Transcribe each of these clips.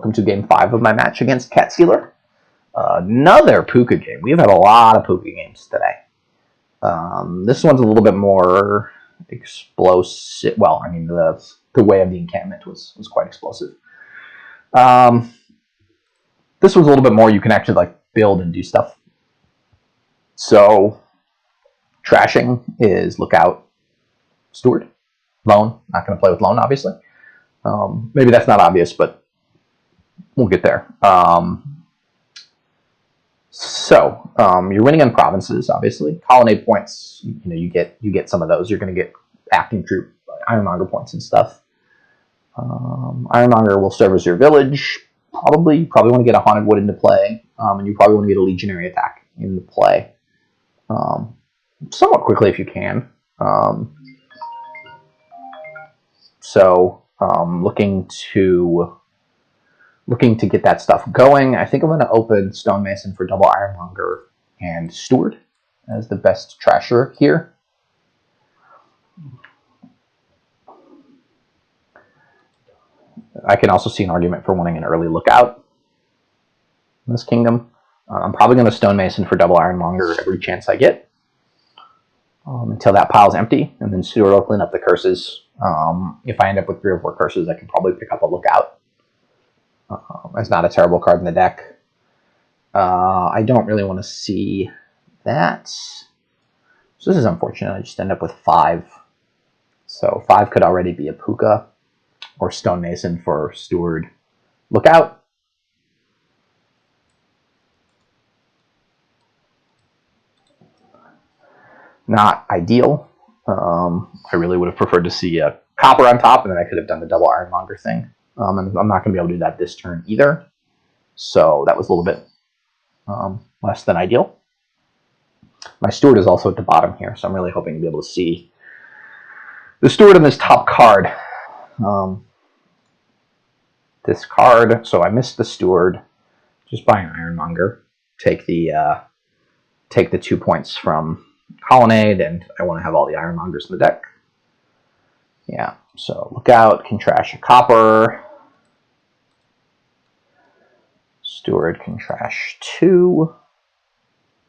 welcome to game 5 of my match against Catstealer. Another Pooka game. We've had a lot of Pooka games today. This one's a little bit more explosive. Well, I mean, the way of the encampment was quite explosive. This was a little bit more you can actually like build and do stuff. So, trashing is Lookout, Steward, Lone. Not going to play with Lone, obviously. Maybe that's not obvious, but we'll get there. You're winning in provinces, obviously. Colonnade points, you get some of those. You're going to get acting troop, Ironmonger points and stuff. Ironmonger will serve as your village. You probably want to get a Haunted Wood into play, and you probably want to get a Legionary attack into play somewhat quickly if you can. Looking to get that stuff going. I think I'm going to open Stonemason for double Ironmonger and Steward as the best trasher here. I can also see an argument for wanting an early Lookout in this kingdom. I'm probably going to Stonemason for double Ironmonger every chance I get until that pile's empty, and then Steward will clean up the curses. If I end up with 3 or 4 curses, I can probably pick up a Lookout. It's not a terrible card in the deck. I don't really want to see that. So this is unfortunate. I just end up with 5. So 5 could already be a Pooka or Stonemason for Steward. Lookout. Not ideal. I really would have preferred to see a Copper on top, and then I could have done the double Ironmonger thing. And I'm not going to be able to do that this turn either. So that was a little bit less than ideal. My Steward is also at the bottom here, so I'm really hoping to be able to see the Steward in this top card. This card, so I missed the Steward. Just buy an Ironmonger. Take the 2 points from Colonnade, and I want to have all the Ironmongers in the deck. Yeah, so Lookout can trash a Copper. Steward can trash 2.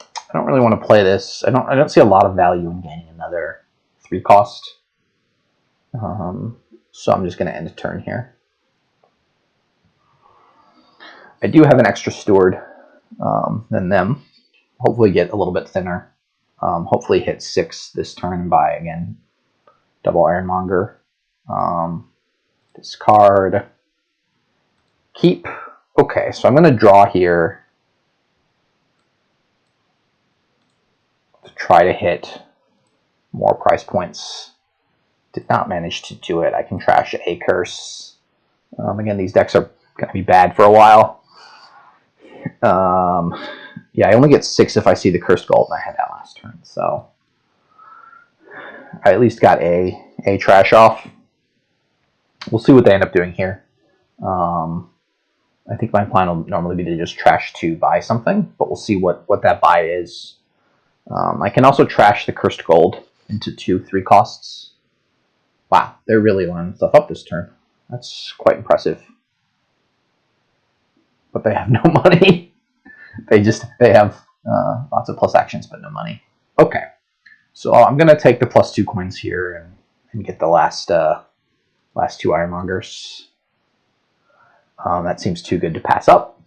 I don't really want to play this. I don't see a lot of value in gaining another 3 cost. So I'm just going to end a turn here. I do have an extra Steward than them. Hopefully get a little bit thinner. Hopefully hit 6 this turn and buy again. Double Ironmonger. Discard. Keep. Okay, so I'm going to draw here to try to hit more price points. Did not manage to do it. I can trash a curse. Again, these decks are going to be bad for a while. Yeah, I only get 6 if I see the Cursed Gold, and I had that last turn, so I at least got a trash off. We'll see what they end up doing here. I think my plan will normally be to just trash to buy something, but we'll see what that buy is. I can also trash the Cursed Gold into 2 3 costs. Wow, they're really lining stuff up this turn. That's quite impressive. But they have no money. They have lots of plus actions, but no money. Okay, so I'm gonna take the +2 coins here and get the last 2 Ironmongers. That seems too good to pass up.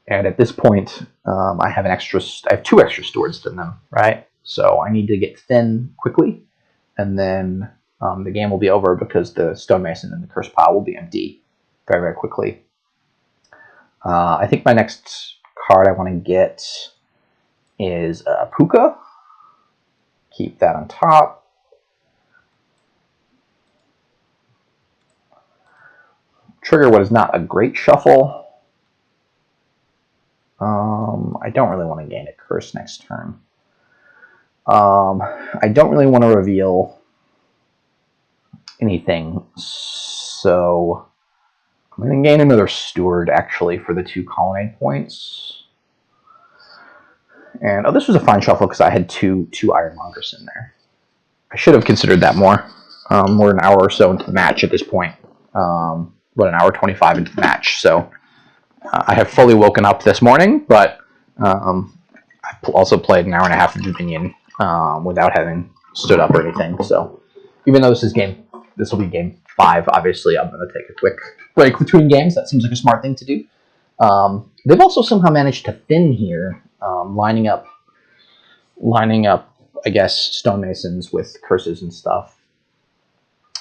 And at this point, I have 2 extra Stewards than them, right? So I need to get thin quickly, and then the game will be over because the Stonemason and the Curse Pile will be empty very, very quickly. I think my next card I want to get is Pooka. Keep that on top. Trigger what is not a great shuffle. I don't really want to gain a curse next turn. I don't really want to reveal anything, so I'm going to gain another Steward, actually, for the 2 Colonnade points. And, oh, this was a fine shuffle because I had two Ironmongers in there. I should have considered that more. We're an hour or so into the match at this point. about an hour 25 into the match. So I have fully woken up this morning, but I also played an hour and a half of Dominion without having stood up or anything. So even though this will be game 5, obviously I'm going to take a quick break between games. That seems like a smart thing to do. They've also somehow managed to thin here, lining up, I guess, stonemasons with curses and stuff.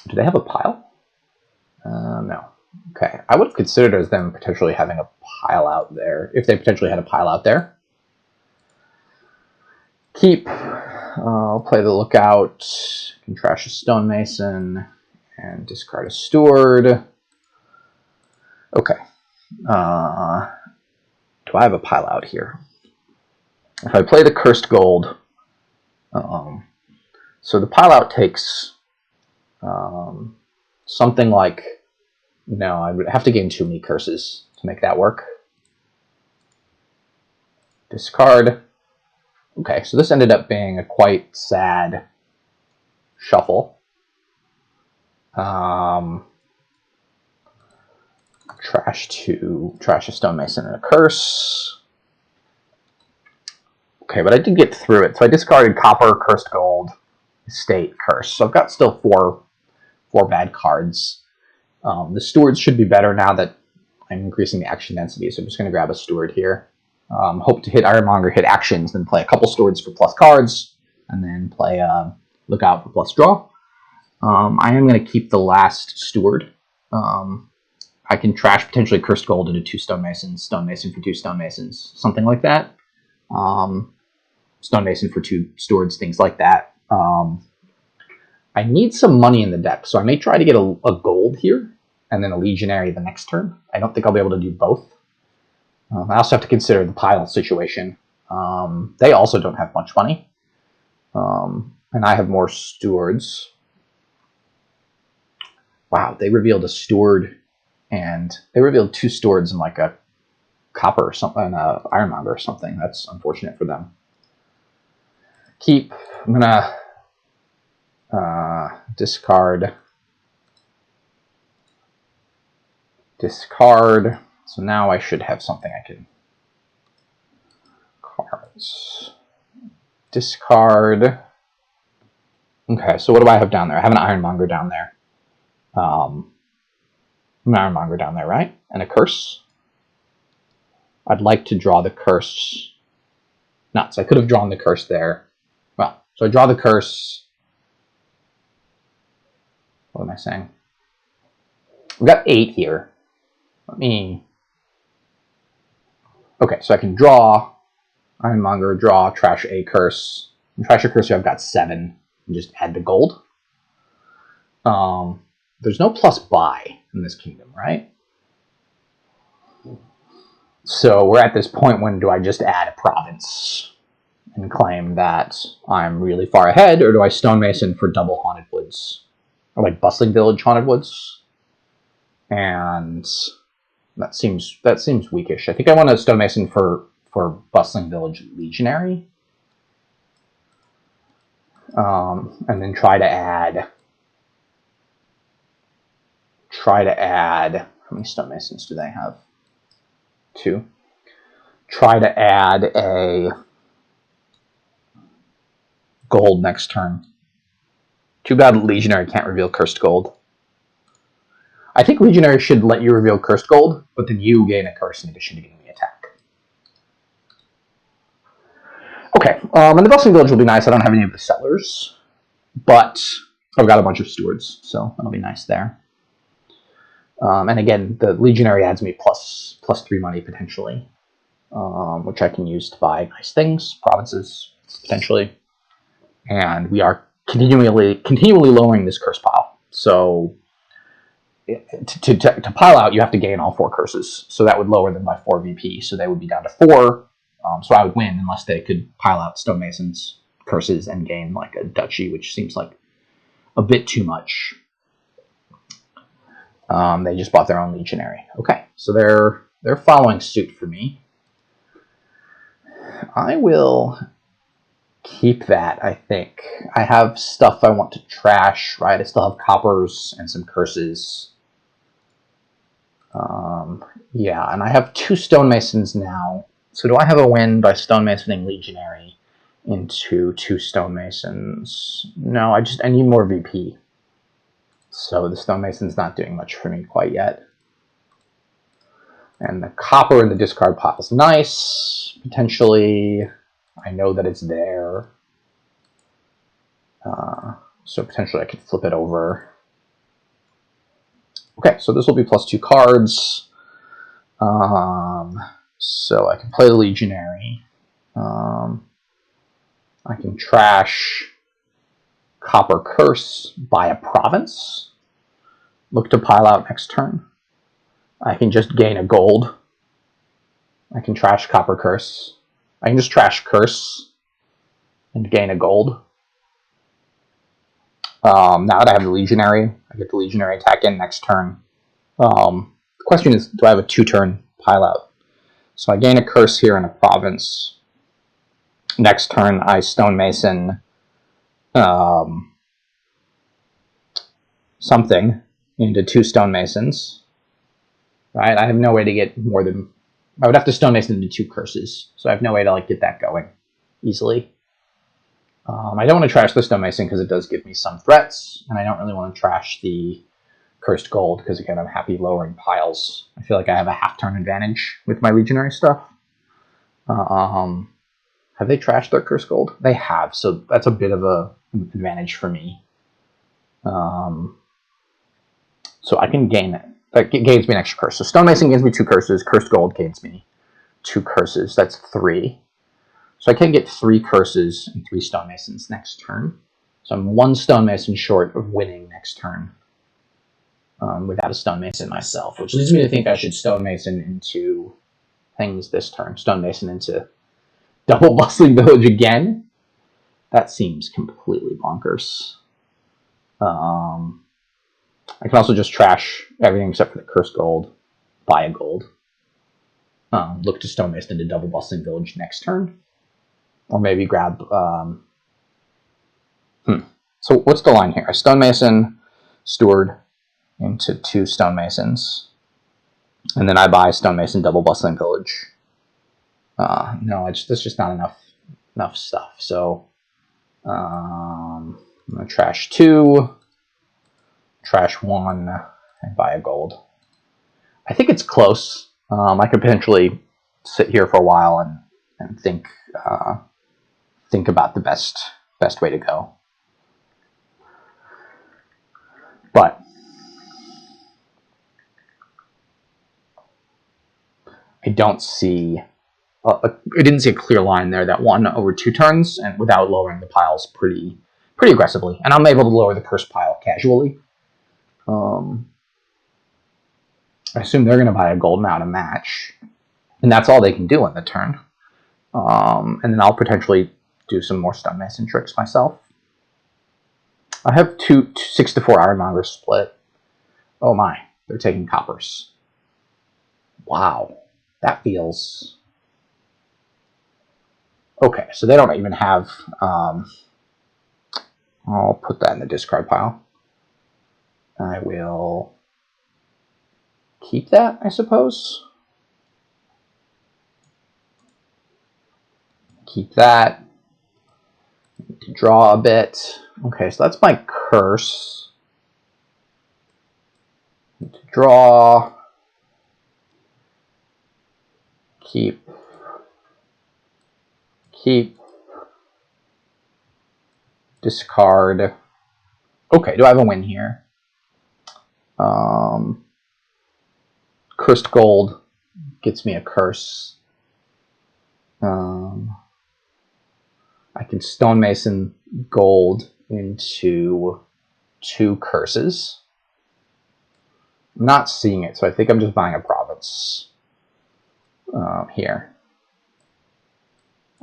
Do they have a pile? No. Okay. I would have considered as them potentially having a pile out there, if they potentially had a pile out there. Keep. I'll play the lookout. Can trash a stonemason and discard a steward. Okay. Do I have a pile out here? If I play the cursed gold, so the pile out takes something like, no, I would have to gain 2 me curses to make that work. Discard. Okay, so this ended up being a quite sad shuffle. Trash a stonemason and a curse. Okay, but I did get through it. So I discarded copper, cursed gold, estate, curse. So I've got still four bad cards. The stewards should be better now that I'm increasing the action density. So I'm just going to grab a steward here. Hope to hit Ironmonger, hit actions, then play a couple stewards for plus cards, and then play lookout for plus draw. I am going to keep the last steward. I can trash potentially cursed gold into 2 stonemasons, stonemason for 2 stonemasons, something like that. Stonemason for 2 stewards, things like that. I need some money in the deck, so I may try to get a gold here, and then a Legionary the next turn. I don't think I'll be able to do both. I also have to consider the pile situation. They also don't have much money. And I have more stewards. Wow, they revealed a steward, and they revealed 2 stewards and like a copper or something, an Ironmonger or something. That's unfortunate for them. Keep. I'm gonna discard. Discard. So now I should have something I can. Cards. Discard. Okay, so what do I have down there? I have an Ironmonger down there. An Ironmonger down there, right? And a curse. I'd like to draw the curse. Nuts. I could have drawn the curse there. Well, so I draw the curse. What am I saying? We've got 8 here. Let me... Okay, so I can draw Ironmonger, draw, trash a curse. And trash a curse here, I've got 7. And just add the gold. There's no plus buy in this kingdom, right? So we're at this point when do I just add a province and claim that I'm really far ahead, or do I stonemason for double Haunted Woods? Or like Bustling Village Haunted Woods? And that seems weakish. I think I want to stonemason for Bustling Village Legionary. And then try to add, how many stonemasons do they have? 2. Try to add a gold next turn. Too bad Legionary can't reveal cursed gold. I think Legionary should let you reveal cursed gold, but then you gain a curse in addition to getting the attack. Okay, and the Bustling Village will be nice. I don't have any of the settlers, but I've got a bunch of stewards, so that'll be nice there. And again, the Legionary adds me plus 3 money potentially, which I can use to buy nice things, provinces potentially. And we are continually lowering this curse pile. So to pile out, you have to gain all 4 curses. So that would lower them by 4 VP. So they would be down to 4. So I would win unless they could pile out stonemasons, curses, and gain like a duchy, which seems like a bit too much. They just bought their own Legionary. Okay, so they're following suit for me. I will keep that, I think. I have stuff I want to trash, right? I still have coppers and some curses. Yeah, and I have 2 stonemasons now. So do I have a win by stonemasoning Legionary into 2 stonemasons? No, I need more VP. So the stonemason's not doing much for me quite yet. And the copper in the discard pile is nice. Potentially, I know that it's there. So potentially I could flip it over. Okay, so this will be +2 cards. So I can play the Legionary. I can trash Copper Curse, buy a province. Look to pile out next turn. I can just gain a gold. I can trash Copper Curse. I can just trash Curse and gain a gold. Now that I have the Legionary, I get the Legionary attack in next turn. The question is, do I have a 2-turn pile out? So I gain a Curse here and a province. Next turn, I Stonemason something into 2 stonemasons. Right? I have no way to get more than... I would have to stonemason into 2 curses, so I have no way to get that going easily. I don't want to trash the stonemason because it does give me some threats, and I don't really want to trash the cursed gold because, again, I'm happy lowering piles. I feel like I have a half-turn advantage with my Legionary stuff. Have they trashed their cursed gold? They have, so that's a bit of an advantage for me. So I can gain it. That gains me an extra curse. So Stonemason gains me 2 curses. Cursed gold gains me 2 curses. That's 3. So I can get 3 curses and 3 stonemasons next turn. So I'm 1 stonemason short of winning next turn without a stonemason myself, which leads me to think I should stonemason into things this turn. Stonemason into double bustling village again. That seems completely bonkers. I can also just trash everything except for the cursed gold, buy a gold. Look to stonemason into double bustling village next turn. Or maybe grab... So what's the line here? I stonemason Steward into 2 stonemasons. And then I buy stonemason double bustling village. No, that's just not enough stuff. So I'm going to trash 2, trash 1, and buy a gold. I think it's close. I could potentially sit here for a while and think about the best way to go. But I don't see... I didn't see a clear line there that won over 2 turns and without lowering the piles pretty aggressively. And I'm able to lower the curse pile casually. I assume they're going to buy a gold now to match. And that's all they can do on the turn. And then I'll potentially do some more stonemason tricks myself. I have 6-4 Ironmonger split. Oh my, they're taking coppers. Wow, that feels... Okay, so they don't even have... I'll put that in the discard pile. I will keep that, I suppose. Keep that. To draw a bit. Okay, so that's my curse. To draw. Keep. Discard. Okay, do I have a win here? Cursed gold gets me a curse. I can stonemason gold into 2 curses. I'm not seeing it, so I think I'm just buying a province here.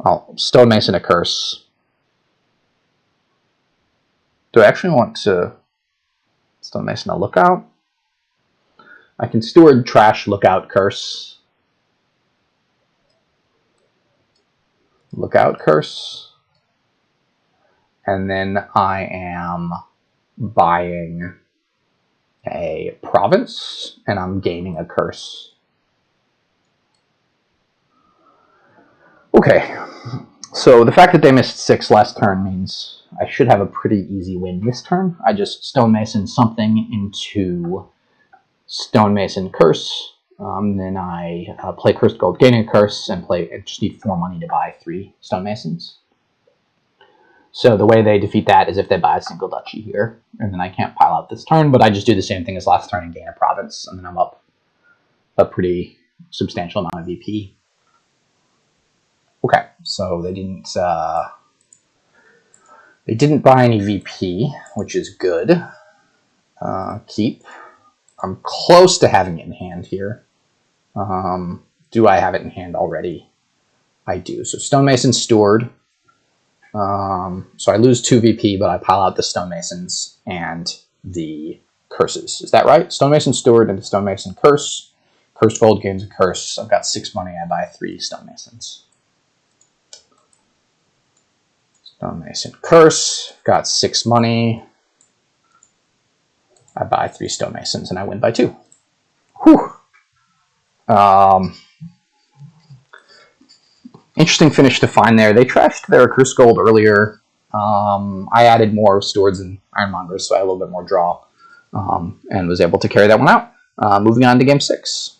I'll stonemason a curse. Do I actually want to stonemason a lookout? I can steward trash lookout curse. Lookout curse. And then I am buying a province, and I'm gaining a curse Okay, so the fact that they missed 6 last turn means I should have a pretty easy win this turn. I just Stonemason something into Stonemason Curse. Then I play Cursed Gold, gaining a curse, and just need 4 money to buy 3 Stonemasons. So the way they defeat that is if they buy a single duchy here, and then I can't pile out this turn, but I just do the same thing as last turn and gain a province, and then I'm up a pretty substantial amount of VP. Okay, so they didn't buy any VP, which is good. Keep. I'm close to having it in hand here. Do I have it in hand already? I do. So Stonemason, Steward. So I lose 2 VP, but I pile out the Stonemasons and the curses. Is that right? Stonemason, Steward, into Stonemason, Curse. Cursed Gold gains a curse. I've got 6 money. I buy 3 Stonemasons. Stonemason, Curse. Got 6 money. I buy 3 Stonemasons, and I win by 2. Whew. Interesting finish to find there. They trashed their Cursed Gold earlier. I added more Stewards and Ironmongers, so I had a little bit more draw, and was able to carry that one out. Moving on to game 6.